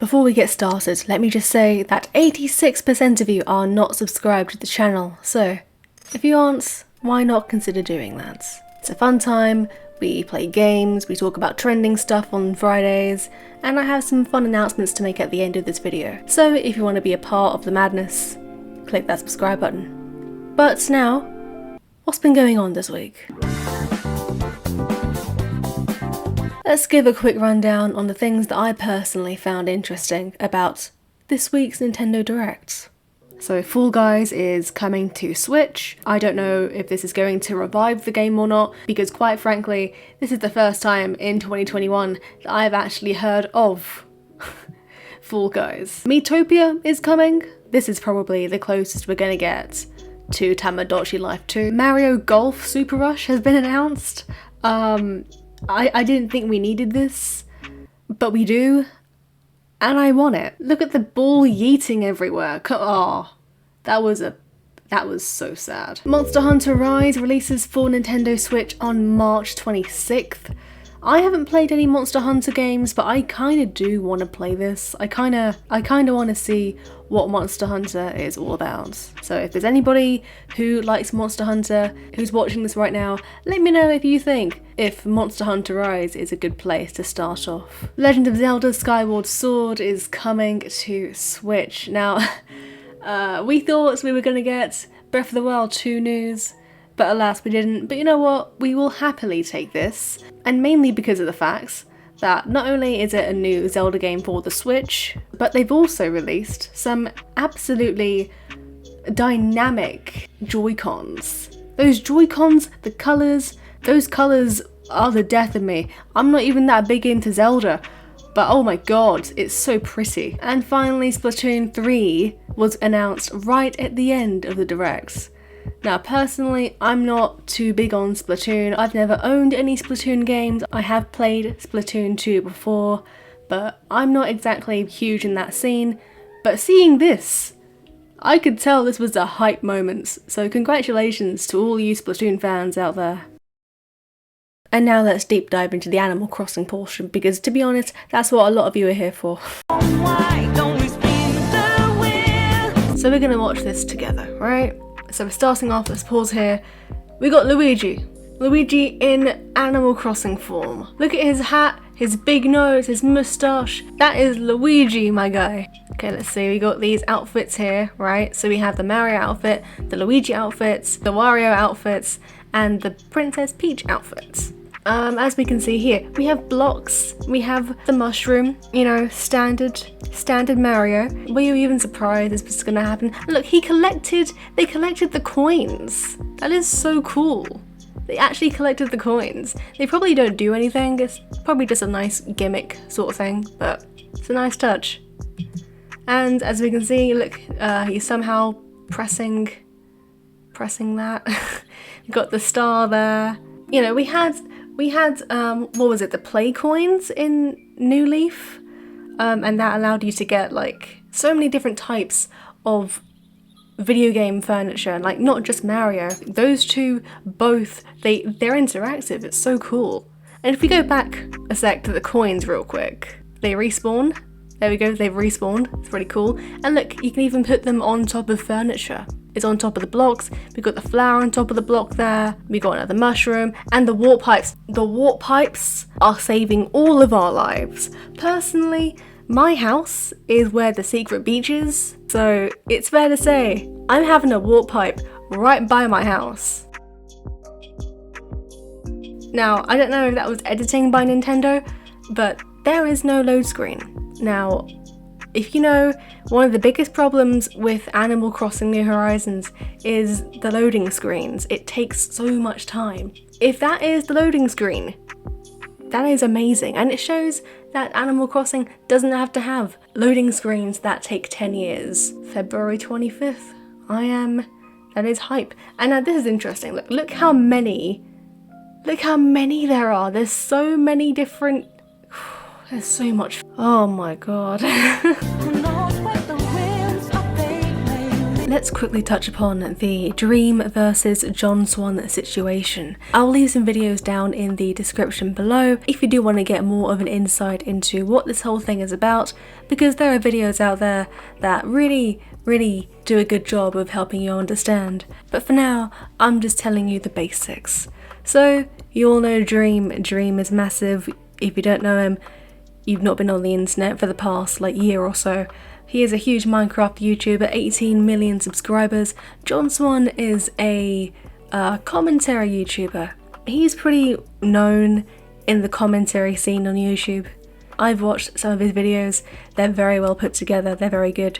Before we get started, let me just say that 86% of you are not subscribed to the channel, so if you aren't, why not consider doing that? It's a fun time, we play games, we talk about trending stuff on Fridays, and I have some fun announcements to make at the end of this video. So if you want to be a part of the madness, click that subscribe button. But now, what's been going on this week? Let's give a quick rundown on the things that I personally found interesting about this week's Nintendo Direct. So Fall Guys is coming to Switch. I don't know if this is going to revive the game or not, because quite frankly, this is the first time in 2021 that I've actually heard of Fall Guys. Miitopia is coming. This is probably the closest we're gonna get to Tamagotchi Life 2. Mario Golf Super Rush has been announced. I didn't think we needed this, but we do, and I want it. Look at the ball yeeting everywhere. Oh, that was so sad. Monster Hunter Rise releases for Nintendo Switch on March 26th. I haven't played any Monster Hunter games, but I kinda do want to play this. I kinda want to see what Monster Hunter is all about. So if there's anybody who likes Monster Hunter who's watching this right now, let me know if you think if Monster Hunter Rise is a good place to start off. Legend of Zelda Skyward Sword is coming to Switch. Now, we thought we were gonna get Breath of the Wild 2 news, but alas we didn't. But you know what? We will happily take this, and mainly because of the facts that not only is it a new Zelda game for the Switch, but they've also released some absolutely dynamic Joy-Cons. Those Joy-Cons, the colours, those colours are the death of me. I'm not even that big into Zelda, but oh my god, it's so pretty. And finally, Splatoon 3 was announced right at the end of the Direct. Now personally, I'm not too big on Splatoon. I've never owned any Splatoon games. I have played Splatoon 2 before, but I'm not exactly huge in that scene. But seeing this, I could tell this was a hype moment, so congratulations to all you Splatoon fans out there. And now let's deep dive into the Animal Crossing portion, because to be honest, that's what a lot of you are here for. So we're gonna watch this together, right? So we're starting off, let's pause here. We got Luigi. Luigi in Animal Crossing form. Look at his hat, his big nose, his moustache. That is Luigi, my guy. Okay, let's see, we got these outfits here, right? So we have the Mario outfit, the Luigi outfits, the Wario outfits, and the Princess Peach outfits. As we can see here, we have blocks, we have the mushroom, you know, standard Mario. Were you even surprised this was gonna happen? Look, they collected the coins. That is so cool. They actually collected the coins. They probably don't do anything, it's probably just a nice gimmick sort of thing, but it's a nice touch. And as we can see, look, he's somehow pressing that. We've got the star there. You know, we had what was it, the play coins in New Leaf, and that allowed you to get like so many different types of video game furniture, like not just Mario. Those two both, they're interactive. It's so cool. And if we go back a sec to the coins real quick, they respawn. There we go, they've respawned. It's really cool. And look, you can even put them on top of furniture. It's on top of the blocks. We've got the flower on top of the block there. We got another mushroom and the warp pipes. The warp pipes are saving all of our lives. Personally, my house is where the secret beach is, so it's fair to say I'm having a warp pipe right by my house. Now, I don't know if that was editing by Nintendo, but there is no load screen. Now, if you know, one of the biggest problems with Animal Crossing New Horizons is the loading screens. It takes so much time. If that is the loading screen, that is amazing. And it shows that Animal Crossing doesn't have to have loading screens that take 10 years. February 25th. That is hype. And now this is interesting. Look how many there are. There's so many different, there's so let's quickly touch upon the Dream versus John Swan situation. I'll leave some videos down in the description below if you do want to get more of an insight into what this whole thing is about, because there are videos out there that really do a good job of helping you understand. But for now, I'm just telling you the basics. So, you all know Dream. Dream is massive. If you don't know him, you've not been on the internet for the past year or so. He is a huge Minecraft YouTuber, 18 million subscribers. John Swan is a commentary YouTuber. He's pretty known in the commentary scene on YouTube. I've watched some of his videos. They're very well put together. They're very good.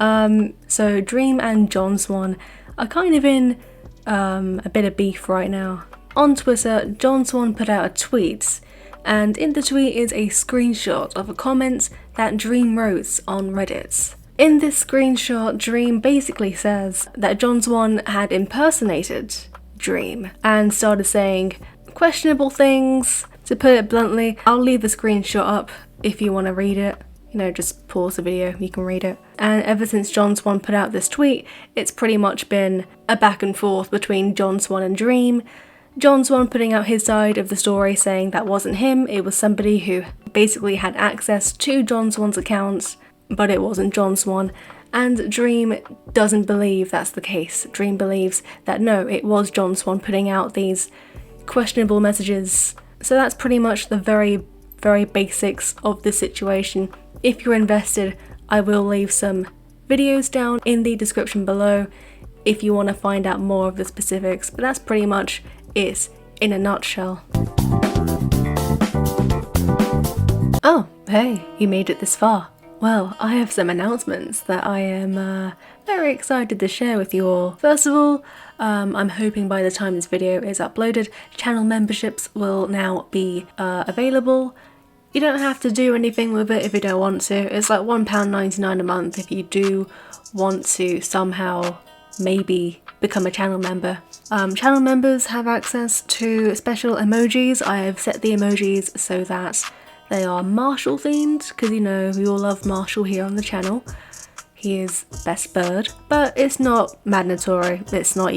So Dream and John Swan are kind of in a bit of beef right now. On Twitter, John Swan put out a tweet, and in the tweet is a screenshot of a comment that Dream wrote on Reddit. In this screenshot, Dream basically says that John Swan had impersonated Dream and started saying questionable things. To put it bluntly, I'll leave the screenshot up if you want to read it. You know, just pause the video, you can read it. And ever since John Swan put out this tweet, it's pretty much been a back and forth between John Swan and Dream. John Swan putting out his side of the story saying that wasn't him, it was somebody who basically had access to John Swan's account, but it wasn't John Swan. And Dream doesn't believe that's the case. Dream believes that no, it was John Swan putting out these questionable messages. So that's pretty much the very basics of the situation. If you're invested, I will leave some videos down in the description below if you want to find out more of the specifics, but that's pretty much it in a nutshell. Oh, hey, you made it this far. Well, I have some announcements that I am very excited to share with you all. First of all, I'm hoping by the time this video is uploaded, channel memberships will now be available. You don't have to do anything with it if you don't want to. It's like £1.99 a month if you do want to somehow maybe become a channel member. Channel members have access to special emojis. I have set the emojis so that they are Marshall themed, because you know we all love Marshall here on the channel. He is best bird, but it's not mandatory. It's not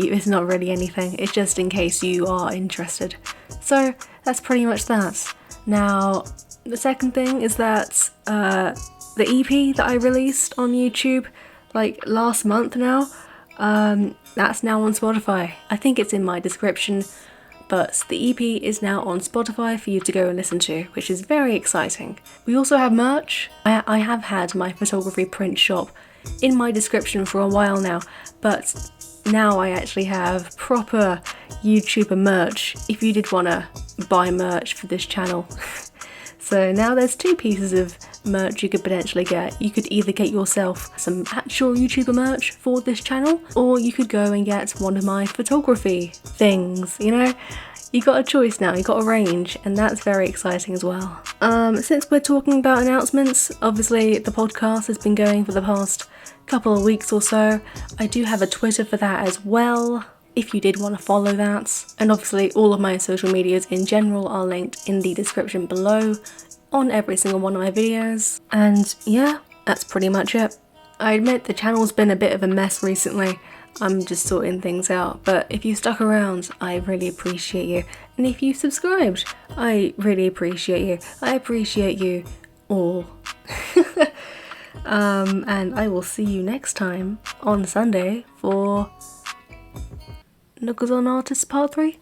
really anything. It's just in case you are interested. So that's pretty much that. Now, the second thing is that the EP that I released on YouTube last month now, that's now on Spotify. I think it's in my description, but the EP is now on Spotify for you to go and listen to, which is very exciting. We also have merch. I have had my photography print shop in my description for a while now, but now I actually have proper YouTuber merch if you did want to buy merch for this channel. So now there's two pieces of merch you could potentially get. You could either get yourself some actual YouTuber merch for this channel, or you could go and get one of my photography things, you know? You got a choice now, you got a range, and that's very exciting as well. Since we're talking about announcements, obviously the podcast has been going for the past couple of weeks or so. I do have a Twitter for that as well, if you did want to follow that. And obviously all of my social medias in general are linked in the description below on every single one of my videos. And yeah, that's pretty much it. I admit the channel's been a bit of a mess recently. I'm just sorting things out, but if you stuck around, I really appreciate you. And if you subscribed, I really appreciate you. I appreciate you all. And I will see you next time on Sunday for Knuckles on Artists Part 3.